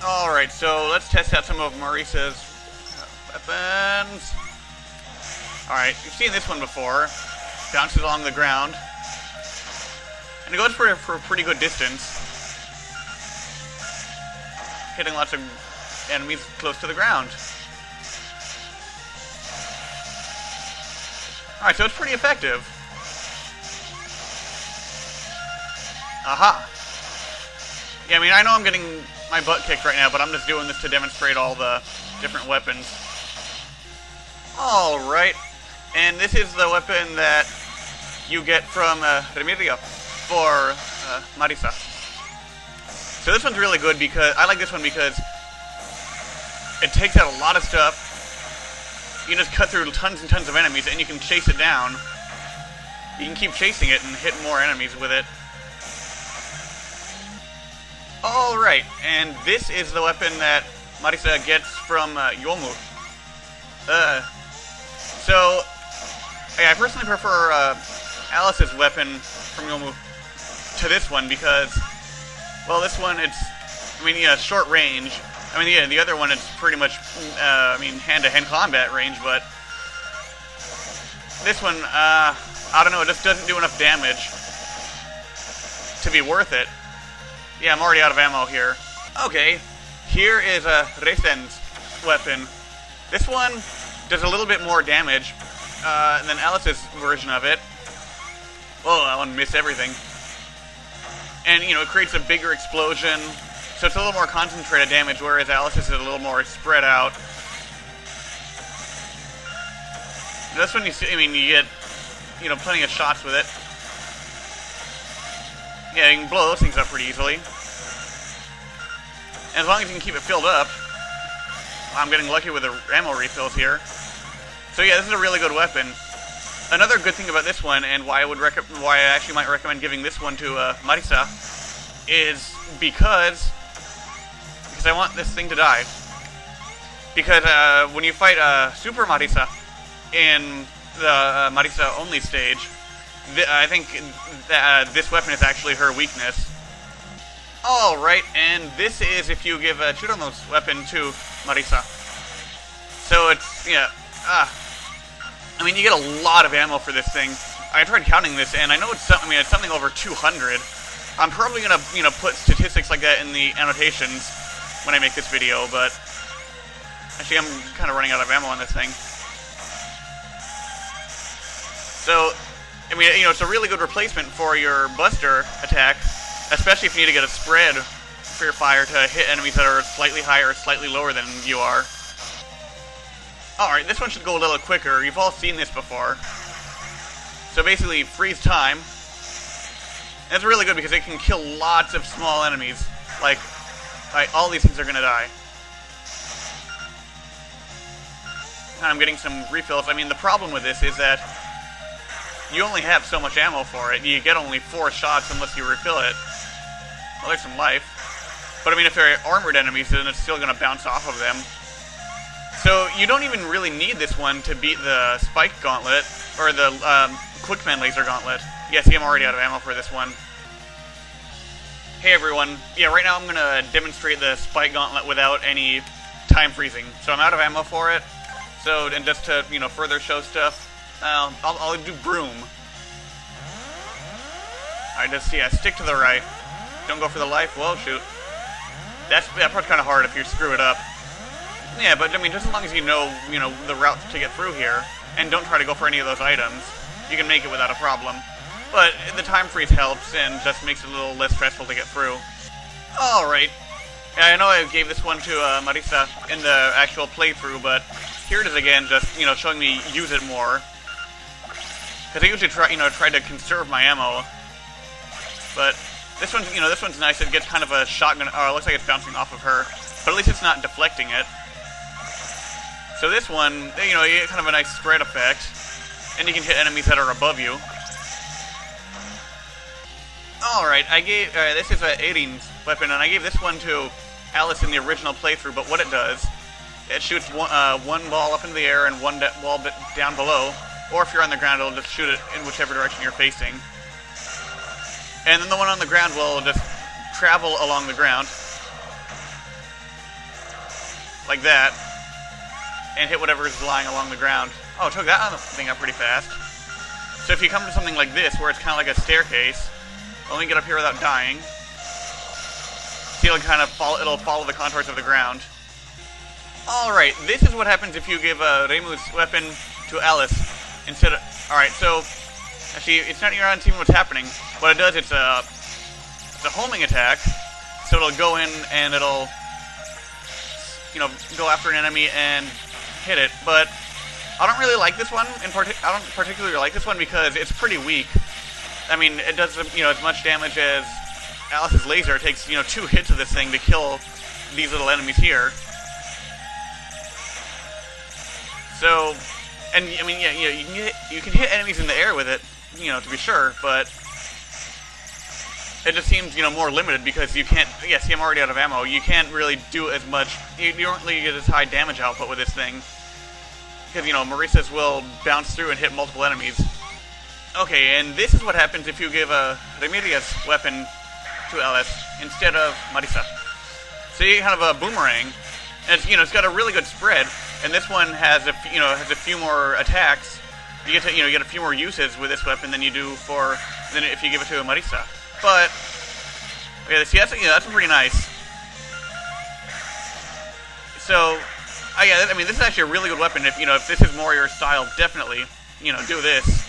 Alright, so let's test out some of Marisa's weapons. Alright, you've seen this one before. Bounces along the ground. And it goes for a pretty good distance. Hitting lots of enemies close to the ground. Alright, so it's pretty effective. Aha! Yeah, I mean, I know I'm getting my butt kicked right now, but I'm just doing this to demonstrate all the different weapons. Alright, and this is the weapon that you get from Remedios for Marisa. So this one's really good because, I like this one because it takes out a lot of stuff. You can just cut through tons and tons of enemies and you can chase it down. You can keep chasing it and hit more enemies with it. Alright, and this is the weapon that Marisa gets from Yomu. So, yeah, I personally prefer Alice's weapon from Yomu to this one because, well, this one, it's, I mean, yeah, short range. I mean, yeah, the other one, it's pretty much, I mean, hand-to-hand combat range, but this one, I don't know, it just doesn't do enough damage to be worth it. Yeah, I'm already out of ammo here. Okay, here is Reisen's weapon. This one does a little bit more damage than Alice's version of it. Whoa, that one missed everything. And, you know, it creates a bigger explosion, so it's a little more concentrated damage, whereas Alice's is a little more spread out. And this one, you see, I mean, you get, you know, plenty of shots with it. Yeah, you can blow those things up pretty easily. And as long as you can keep it filled up, I'm getting lucky with the ammo refills here. So yeah, this is a really good weapon. Another good thing about this one, and why I actually might recommend giving this one to Marisa, is because I want this thing to die. Because when you fight Super Marisa in the Marisa only stage, I think that this weapon is actually her weakness. Alright, and this is if you give Chirono's weapon to Marisa. So it's, yeah, I mean, you get a lot of ammo for this thing. I tried counting this, and I know it's something, I mean, it's something over 200. I'm probably gonna, you know, put statistics like that in the annotations when I make this video, but actually I'm kind of running out of ammo on this thing. So, I mean, you know, it's a really good replacement for your Buster attack, especially if you need to get a spread for your fire to hit enemies that are slightly higher or slightly lower than you are. Alright, this one should go a little quicker. You've all seen this before. So basically, freeze time. And it's really good because it can kill lots of small enemies. Like, all these things are gonna die. And I'm getting some refills. I mean, the problem with this is that you only have so much ammo for it. You get only 4 shots unless you refill it. Well, there's some life. But I mean, if they're armored enemies, then it's still gonna bounce off of them. So you don't even really need this one to beat the Spike Gauntlet, or the Quickman Laser Gauntlet. Yeah, see, I'm already out of ammo for this one. Hey everyone, yeah, right now I'm gonna demonstrate the Spike Gauntlet without any time freezing. So I'm out of ammo for it. So, and just to, you know, further show stuff, I'll do Broom. Alright, just, yeah, stick to the right. Don't go for the life. Whoa, shoot. That part's kind of hard if you screw it up. Yeah, but I mean, just as long as you know the route to get through here, and don't try to go for any of those items, you can make it without a problem. But the time freeze helps, and just makes it a little less stressful to get through. Alright. Yeah, I know I gave this one to Marisa in the actual playthrough, but here it is again, just, you know, showing me use it more. Because I usually try to conserve my ammo. But this one's, this one's nice. It gets kind of a shotgun. Oh, it looks like it's bouncing off of her, but at least it's not deflecting it. So this one, you get kind of a nice spread effect, and you can hit enemies that are above you. Alright, this is Eirin's weapon, and I gave this one to Alice in the original playthrough, but what it does, it shoots one ball up into the air and one ball down below, or if you're on the ground, it'll just shoot it in whichever direction you're facing. And then the one on the ground will just travel along the ground. like that, and hit whatever is lying along the ground. Oh, took that thing up pretty fast. So if you come to something like this, where it's kind of like a staircase, only get up here without dying. See, it'll kind of follow the contours of the ground. Alright, this is what happens if you give Reimu's weapon to Alice instead of... Alright, so... Actually, it's not you're not seeing what's happening. What it does, it's a homing attack. So it'll go in and it'll... You know, go after an enemy and hit it. But I don't really like this one. I don't particularly like this one because it's pretty weak. I mean, it does, you know, as much damage as Alice's laser. It takes, you know, 2 hits of this thing to kill these little enemies here. So, and I mean, yeah, you can hit enemies in the air with it, you know, to be sure, but it just seems, you know, more limited because you can't. Yeah, see, I'm already out of ammo. You can't really do as much. You don't really get as high damage output with this thing because, you know, Marissa's will bounce through and hit multiple enemies. Okay, and this is what happens if you give Remedia's weapon to Alice instead of Marisa. So you have a boomerang, and it's, you know, it's got a really good spread. And this one has a few more attacks. You get to, you get a few more uses with this weapon than you do than if you give it to Marisa. But okay, see, that's pretty nice. So, yeah, I mean, this is actually a really good weapon. If if this is more your style, definitely, do this.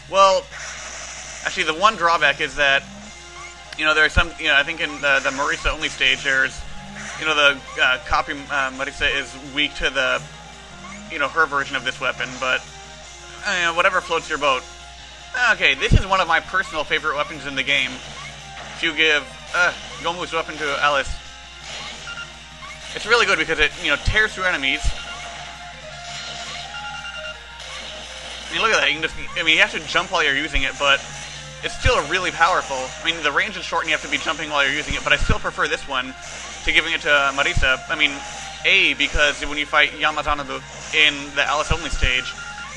Well, actually, the one drawback is that there's some, I think in the Marisa only stage, there's the copy Marisa is weak to the, her version of this weapon, but whatever floats your boat. Okay, this is one of my personal favorite weapons in the game. If you give Gomu's weapon to Alice, it's really good because it, tears through enemies. I mean, look at that. You can just, you have to jump while you're using it, but it's still really powerful. I mean, the range is short and you have to be jumping while you're using it, but I still prefer this one to giving it to Marisa. I mean, because when you fight Yamazanabu in the Alice-only stage,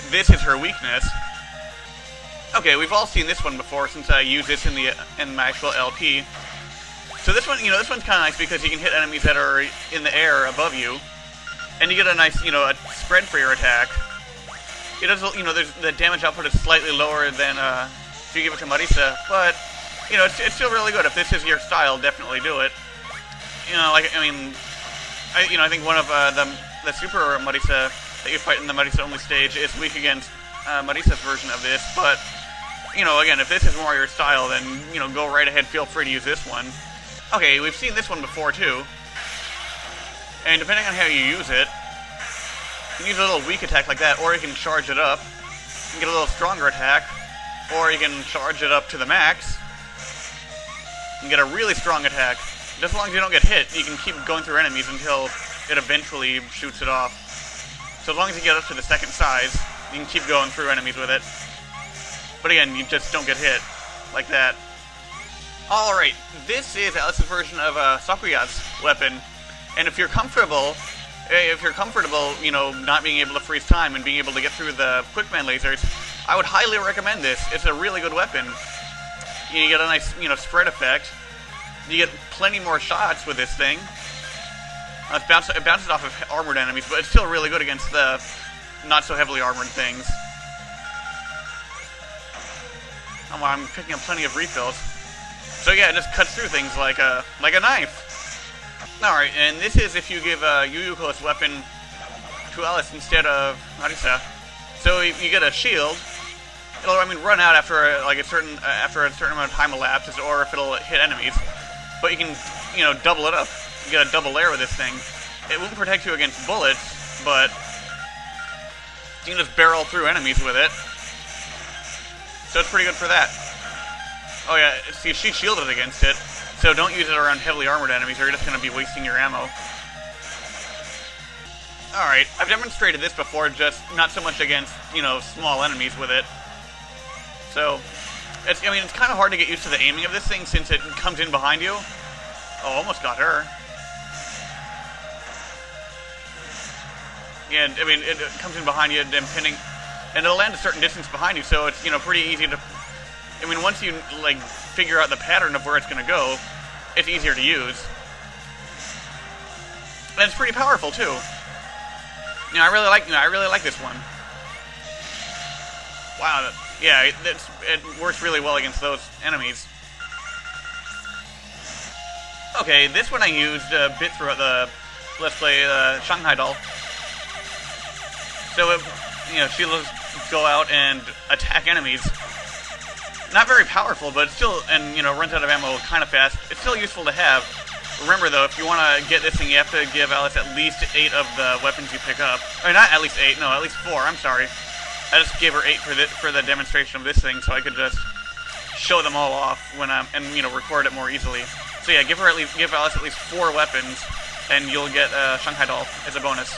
this is her weakness. Okay, we've all seen this one before since I used this in my actual LP. So this one, this one's kind of nice because you can hit enemies that are in the air above you, and you get a nice, a spread for your attack. It does, there's the damage output is slightly lower than if you give it to Marisa, but it's still really good. If this is your style, definitely do it. I think one of the super Marisa that you fight in the Marisa only stage is weak against Marisa's version of this, but again, if this is more your style, then go right ahead. Feel free to use this one. Okay, we've seen this one before too, and depending on how you use it, you can use a little weak attack like that, or you can charge it up and get a little stronger attack, or you can charge it up to the max and get a really strong attack. Just as long as you don't get hit, you can keep going through enemies until it eventually shoots it off. So as long as you get up to the second size, you can keep going through enemies with it. But again, you just don't get hit like that. Alright, this is Alice's version of Sakuya's weapon. And if you're comfortable, not being able to freeze time and being able to get through the Quickman lasers, I would highly recommend this. It's a really good weapon. You get a nice, spread effect. You get plenty more shots with this thing. It bounces off of armored enemies, but it's still really good against the not so heavily armored things. Oh, well, I'm picking up plenty of refills. So yeah, it just cuts through things like a knife. Alright, and this is if you give Yuyuko's weapon to Alice instead of Marisa. So you get a shield. It'll, run out after a certain amount of time elapses, or if it'll hit enemies. But you can, double it up. You get a double layer with this thing. It won't protect you against bullets, but you can just barrel through enemies with it. So it's pretty good for that. Oh yeah, see, she's shielded against it, so don't use it around heavily armored enemies or you're just going to be wasting your ammo. Alright, I've demonstrated this before, just not so much against, small enemies with it. So, it's kind of hard to get used to the aiming of this thing since it comes in behind you. Oh, almost got her. Yeah, it comes in behind you, then pinning, and it'll land a certain distance behind you, so it's, pretty easy to... once you, figure out the pattern of where it's going to go, it's easier to use. And it's pretty powerful too. You know, I really like this one. Wow, yeah, it works really well against those enemies. Okay, this one I used a bit throughout the Let's Play Shanghai Doll. So, you know, she'll go out and attack enemies. Not very powerful, but still, and, you know, runs out of ammo kind of fast. It's still useful to have. Remember, though, if you want to get this thing, you have to give Alice at least 8 of the weapons you pick up. Or not at least 8, no, at least 4, I'm sorry. I just gave her 8 for the demonstration of this thing, so I could just show them all off when I'm, and, you know, record it more easily. So yeah, give Alice at least 4 weapons, and you'll get Shanghai Doll as a bonus.